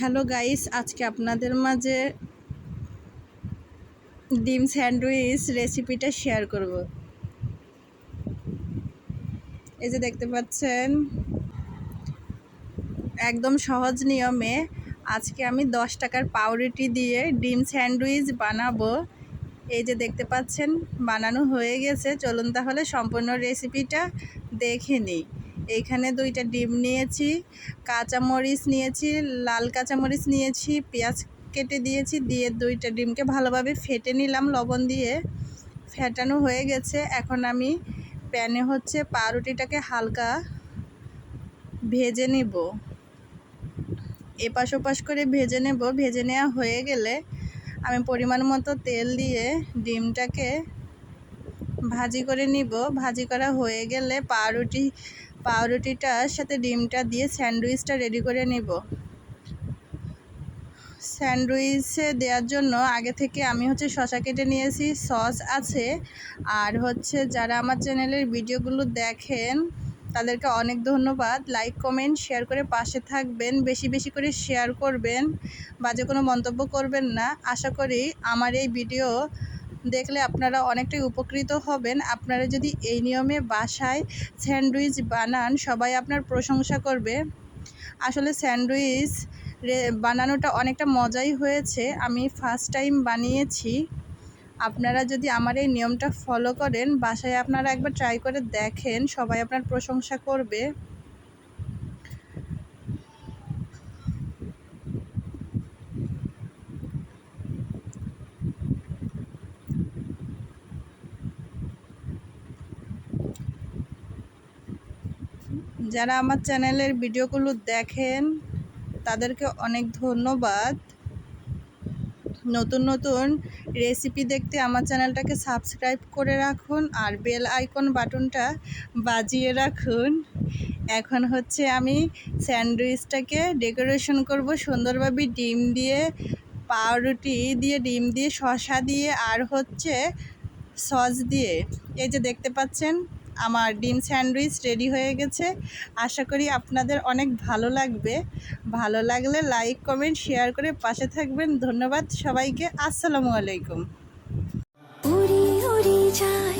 Hello guys, আজকে আপনাদের মাঝে ডিম স্যান্ডউইচ রেসিপিটা শেয়ার করব। এই যে দেখতে পাচ্ছেন, একদম সহজ নিয়মে আজকে আমি 10 টাকার পাউরুটি দিয়ে ডিম স্যান্ডউইচ বানাবো। এই যে দেখতে পাচ্ছেন বানানো হয়ে গেছে। চলুন তাহলে সম্পূর্ণ রেসিপিটা দেখে নিই। এইখানে 2টা ডিম নিয়েছি, কাঁচামরিচ নিয়েছি, লাল কাঁচামরিচ নিয়েছি, পেঁয়াজ কেটে দিয়েছি, দিয়ে 2টা ডিমকে ভালোভাবে ফেটে নিলাম লবণ দিয়ে। ফেটানো হয়ে গেছে। এখন আমি প্যানে পাউরুটিটাকে হালকা ভেজে নিব, এপাশ ওপাশ করে ভেজে নেব। ভেজে নেওয়া হয়ে গেলে আমি পরিমাণ মতো তেল দিয়ে ডিমটাকে ভাজি করে নিব। ভাজি করা হয়ে গেলে পাউরুটিটার সাথে ডিমটা দিয়ে স্যান্ডউইচটা রেডি করে নিব। স্যান্ডউইচে দেওয়ার জন্য আগে থেকে আমি শসা কেটে নিয়েছি, সস আছে। আর যারা আমার চ্যানেলের ভিডিওগুলো দেখেন তাদেরকে অনেক ধন্যবাদ। লাইক কমেন্ট শেয়ার করে পাশে থাকবেন, বেশি বেশি করে শেয়ার করবেন, বাজে কোনো মন্তব্য করবেন না। আশা করি আমার এই ভিডিও দেখলে আপনারা অনেকটাই উপকৃত হবেন। আপনারা যদি এই নিয়মে বাসায় স্যান্ডউইচ বানান, সবাই আপনার প্রশংসা করবে। আসলে স্যান্ডউইচ বানানোটা অনেকটা মজাই হয়েছে। আমি ফার্স্ট টাইম বানিয়েছি। আপনারা যদি আমার এই নিয়মটা ফলো করেন, বাসায় আপনারা একবার ট্রাই করে দেখেন, সবাই আপনার প্রশংসা করবে। যারা আমার চ্যানেলের ভিডিওগুলো দেখেন তাদেরকে অনেক ধন্যবাদ। নতুন নতুন রেসিপি দেখতে আমার চ্যানেলটাকে সাবস্ক্রাইব করে রাখুন আর বেল আইকন বাটনটা বাজিয়ে রাখুন। এখন আমি স্যান্ডউইচটাকে ডেকোরেশন করব সুন্দরভাবে ডিম দিয়ে, পাউরুটি দিয়ে, ডিম দিয়ে, শসা দিয়ে আর সস দিয়ে। এই যে দেখতে পাচ্ছেন আমার ডিম স্যান্ডউইচ রেডি হয়ে গেছে। আশা করি আপনাদের অনেক ভালো লাগবে। ভালো লাগলে লাইক কমেন্ট শেয়ার করে পাশে থাকবেন। ধন্যবাদ সবাইকে। আসসালামু আলাইকুম। উড়ি উড়ি যায়